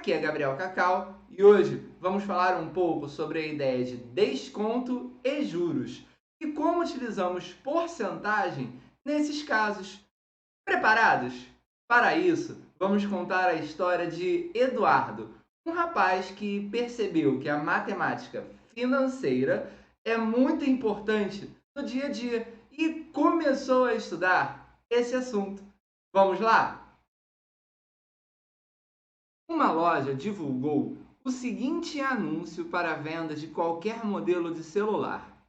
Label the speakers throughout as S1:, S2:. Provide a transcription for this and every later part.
S1: Aqui é Gabriel Cacau e hoje vamos falar um pouco sobre a ideia de desconto e juros e como utilizamos porcentagem nesses casos. Preparados? Para isso, vamos contar a história de Eduardo, um rapaz que percebeu que a matemática financeira é muito importante no dia a dia e começou a estudar esse assunto. Vamos lá? Uma loja divulgou o seguinte anúncio para a venda de qualquer modelo de celular: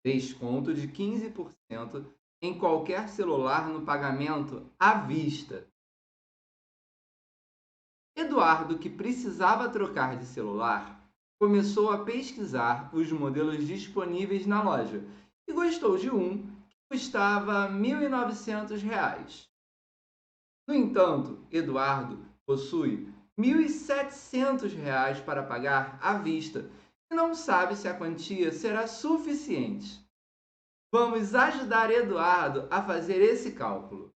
S1: desconto de 15% em qualquer celular no pagamento à vista. Eduardo, que precisava trocar de celular, começou a pesquisar os modelos disponíveis na loja e gostou de um que custava R$ 1.900. No entanto, Eduardo possui R$ 1.700 para pagar à vista e não sabe se a quantia será suficiente. Vamos ajudar Eduardo a fazer esse cálculo.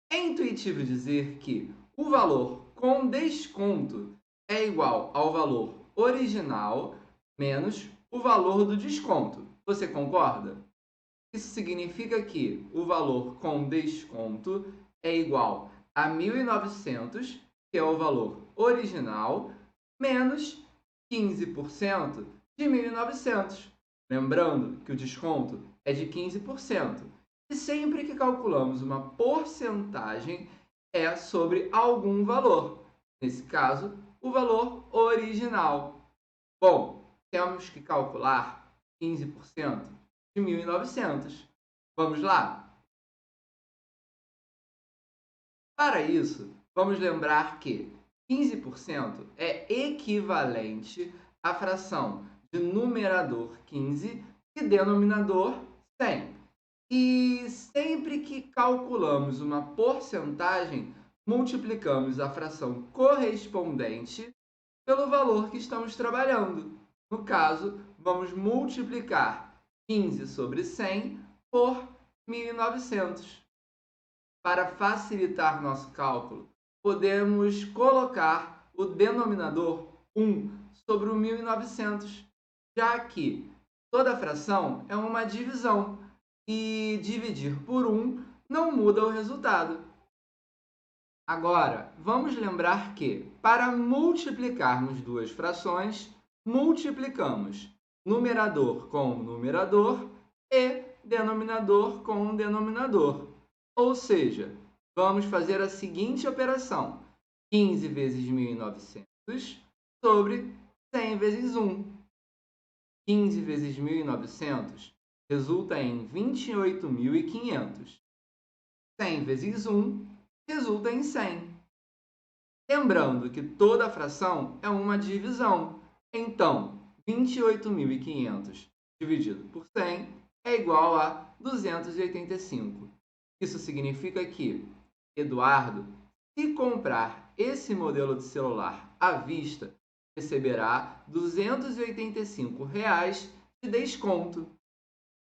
S1: É intuitivo dizer que o valor com desconto é igual ao valor original menos o valor do desconto. Você concorda? Isso significa que o valor com desconto é igual a 1.900, que é o valor original, menos 15% de 1.900. Lembrando que o desconto é de 15%. E sempre que calculamos uma porcentagem, é sobre algum valor. Nesse caso, o valor original. Bom, temos que calcular 15% de 1.900. Vamos lá? Para isso, vamos lembrar que 15% é equivalente à fração de numerador 15 e denominador 100. E sempre que calculamos uma porcentagem, multiplicamos a fração correspondente pelo valor que estamos trabalhando. No caso, vamos multiplicar 15 sobre 100 por 1.900. Para facilitar nosso cálculo, podemos colocar o denominador 1 sobre o 1.900, já que toda fração é uma divisão e dividir por 1 não muda o resultado. Agora, vamos lembrar que, para multiplicarmos duas frações, multiplicamos numerador com numerador e denominador com denominador. Ou seja, vamos fazer a seguinte operação: 15 vezes 1.900 sobre 100 vezes 1. 15 vezes 1.900 resulta em 28.500. 100 vezes 1 resulta em 100. Lembrando que toda fração é uma divisão. Então, 28.500 dividido por 100 é igual a 285. Isso significa que Eduardo, se comprar esse modelo de celular à vista, receberá R$ 285 de desconto.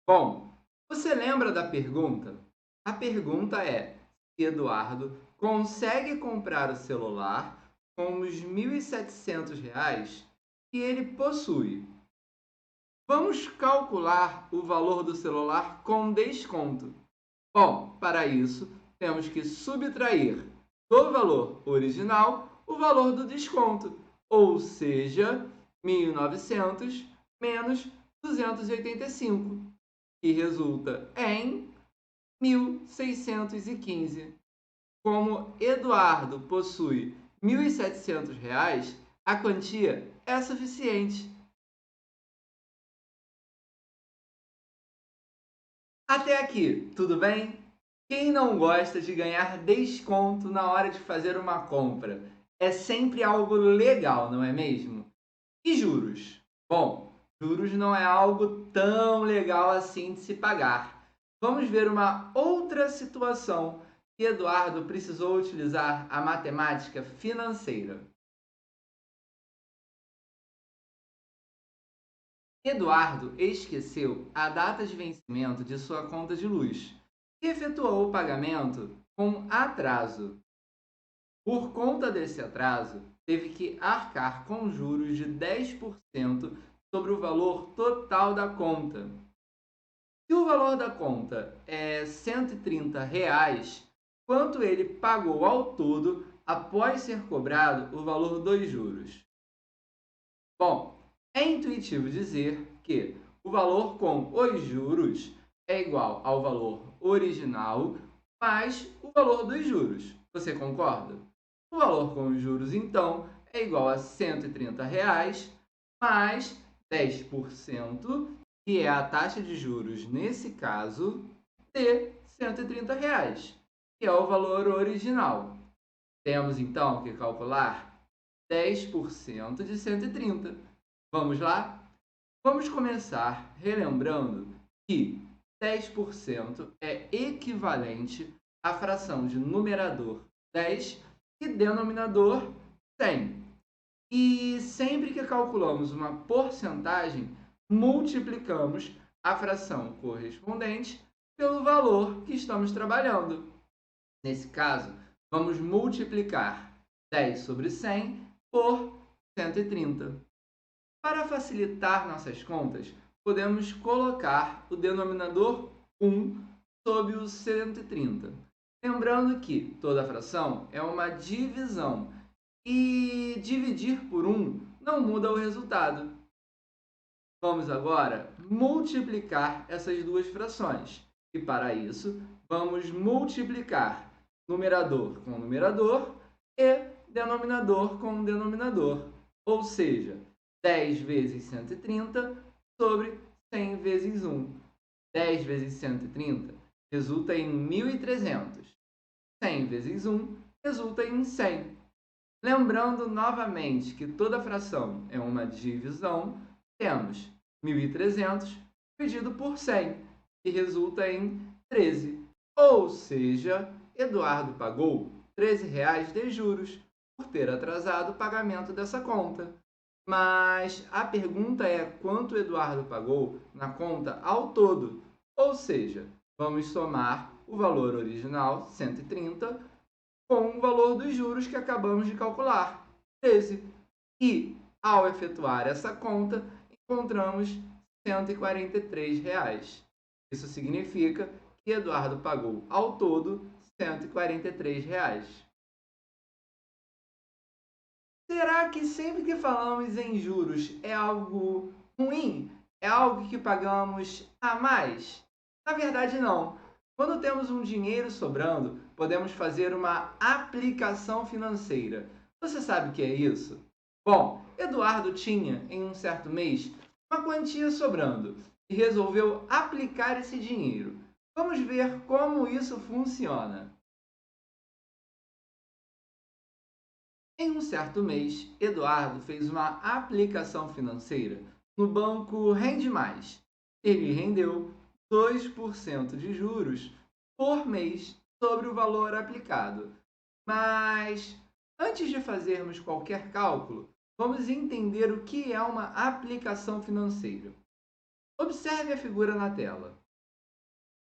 S1: Bom, você lembra da pergunta? A pergunta é: se Eduardo consegue comprar o celular com os R$ 1.700 que ele possui. Vamos calcular o valor do celular com desconto. Bom, para isso, temos que subtrair do valor original o valor do desconto, ou seja, 1.900 menos 285, que resulta em 1.615. Como Eduardo possui R$ 1.700, a quantia é suficiente. Até aqui, tudo bem? Quem não gosta de ganhar desconto na hora de fazer uma compra? É sempre algo legal, não é mesmo? E juros? Bom, juros não é algo tão legal assim de se pagar. Vamos ver uma outra situação que Eduardo precisou utilizar a matemática financeira. Eduardo esqueceu a data de vencimento de sua conta de luz e efetuou o pagamento com atraso. Por conta desse atraso, teve que arcar com juros de 10% sobre o valor total da conta. Se o valor da conta é R$ 130, quanto ele pagou ao todo após ser cobrado o valor dos juros? Bom, é intuitivo dizer que o valor com os juros é igual ao valor original mais o valor dos juros. Você concorda? O valor com os juros, então, é igual a R$ 130 mais 10%, que é a taxa de juros nesse caso, de R$ 130, que é o valor original. Temos então que calcular 10% de 130. Vamos lá? Vamos começar relembrando que 10% é equivalente à fração de numerador 10 e denominador 100. E sempre que calculamos uma porcentagem, multiplicamos a fração correspondente pelo valor que estamos trabalhando. Nesse caso, vamos multiplicar 10 sobre 100 por 130. Para facilitar nossas contas, podemos colocar o denominador 1 sobre o 130. Lembrando que toda fração é uma divisão e dividir por 1 não muda o resultado. Vamos agora multiplicar essas duas frações. E para isso, vamos multiplicar numerador com numerador e denominador com denominador. Ou seja, 10 vezes 130 sobre 100 vezes 1. 10 vezes 130 resulta em 1.300. 100 vezes 1 resulta em 100. Lembrando novamente que toda fração é uma divisão, temos 1.300 dividido por 100, que resulta em 13. Ou seja, Eduardo pagou R$ 13 de juros por ter atrasado o pagamento dessa conta. Mas a pergunta é quanto Eduardo pagou na conta ao todo. Ou seja, vamos somar o valor original, 130, com o valor dos juros que acabamos de calcular, 13. E, ao efetuar essa conta, encontramos R$ 143. Isso significa que Eduardo pagou ao todo R$ 143. Será que sempre que falamos em juros é algo ruim? É algo que pagamos a mais? Na verdade, não. Quando temos um dinheiro sobrando, podemos fazer uma aplicação financeira. Você sabe o que é isso? Bom, Eduardo tinha, em um certo mês, uma quantia sobrando e resolveu aplicar esse dinheiro. Vamos ver como isso funciona. Em um certo mês, Eduardo fez uma aplicação financeira no banco Rende Mais. Ele rendeu 2% de juros por mês sobre o valor aplicado. Mas, antes de fazermos qualquer cálculo, vamos entender o que é uma aplicação financeira. Observe a figura na tela.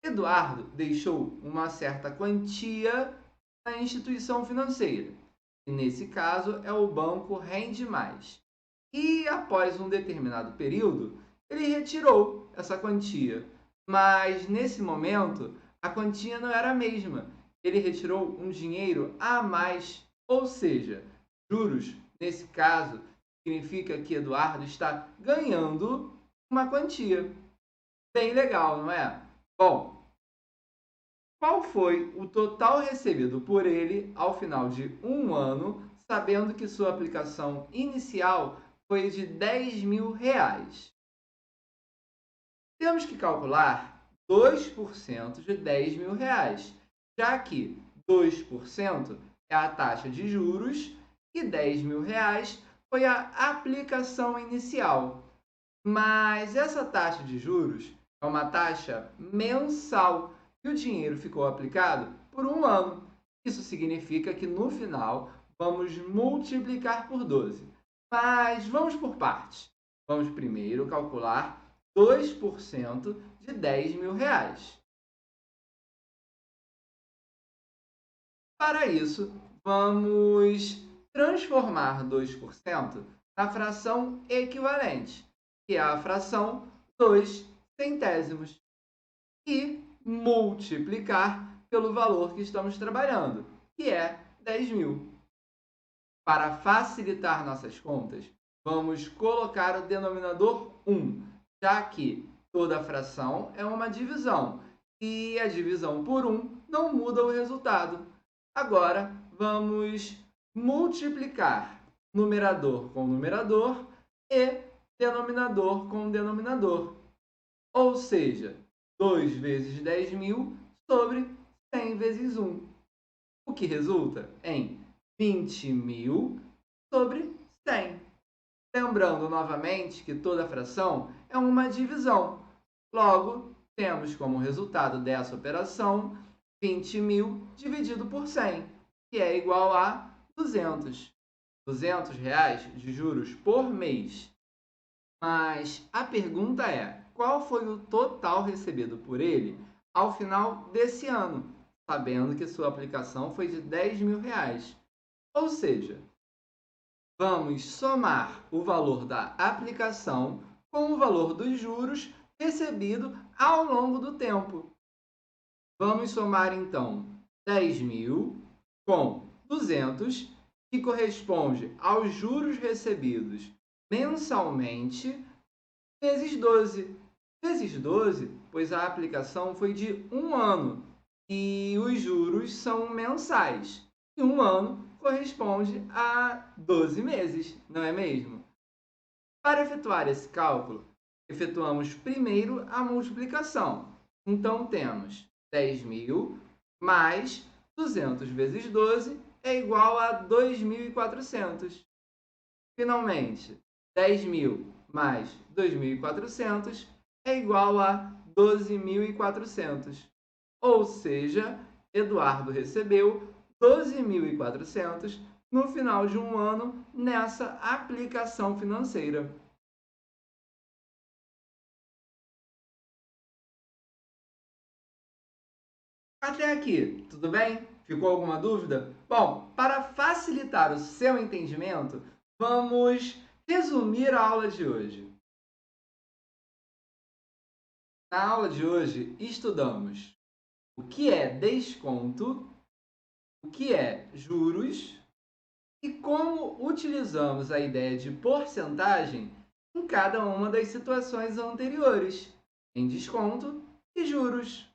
S1: Eduardo deixou uma certa quantia na instituição financeira. E nesse caso é o banco Rende Mais. E após um determinado período, ele retirou essa quantia. Mas nesse momento, a quantia não era a mesma. Ele retirou um dinheiro a mais, ou seja, juros. Nesse caso, significa que Eduardo está ganhando uma quantia. Bem legal, não é? Bom, qual foi o total recebido por ele ao final de um ano, sabendo que sua aplicação inicial foi de R$ 10.000? Temos que calcular 2% de R$ 10.000, já que 2% é a taxa de juros e R$ 10.000 foi a aplicação inicial. Mas essa taxa de juros é uma taxa mensal e o dinheiro ficou aplicado por um ano. Isso significa que no final vamos multiplicar por 12. Mas vamos por partes. Vamos primeiro calcular 2% de R$ 10.000. Para isso, vamos transformar 2% na fração equivalente, que é a fração 2 centésimos, e multiplicar pelo valor que estamos trabalhando, que é 10.000. Para facilitar nossas contas, vamos colocar o denominador 1, já que toda fração é uma divisão e a divisão por 1 não muda o resultado. Agora, vamos multiplicar numerador com numerador e denominador com denominador. Ou seja, 2 vezes 10.000 sobre 100 vezes 1, o que resulta em 20.000 sobre 100. Lembrando novamente que toda fração é uma divisão. Logo, temos como resultado dessa operação 20.000 dividido por 100, que é igual a 200. R$ 200 de juros por mês. Mas a pergunta é, qual foi o total recebido por ele ao final desse ano, sabendo que sua aplicação foi de R$ 10.000? Ou seja, vamos somar o valor da aplicação com o valor dos juros recebido ao longo do tempo. Vamos somar, então, 10.000 com 200, que corresponde aos juros recebidos mensalmente, vezes 12. Vezes 12, pois a aplicação foi de 1 ano e os juros são mensais. E 1 ano corresponde a 12 meses, não é mesmo? Para efetuar esse cálculo, efetuamos primeiro a multiplicação. Então, temos 10.000 mais 200 vezes 12 é igual a 2.400. Finalmente, 10.000 mais 2.400 é igual a 12.400. Ou seja, Eduardo recebeu 12.400 no final de um ano nessa aplicação financeira. Até aqui, tudo bem? Ficou alguma dúvida? Bom, para facilitar o seu entendimento, vamos resumir a aula de hoje. Na aula de hoje, estudamos o que é desconto, o que é juros e como utilizamos a ideia de porcentagem em cada uma das situações anteriores, em desconto e juros.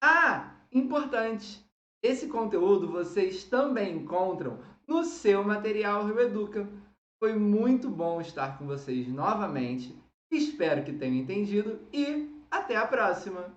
S1: Ah, importante! Esse conteúdo vocês também encontram no seu material Rio Educa. Foi muito bom estar com vocês novamente. Espero que tenham entendido e até a próxima!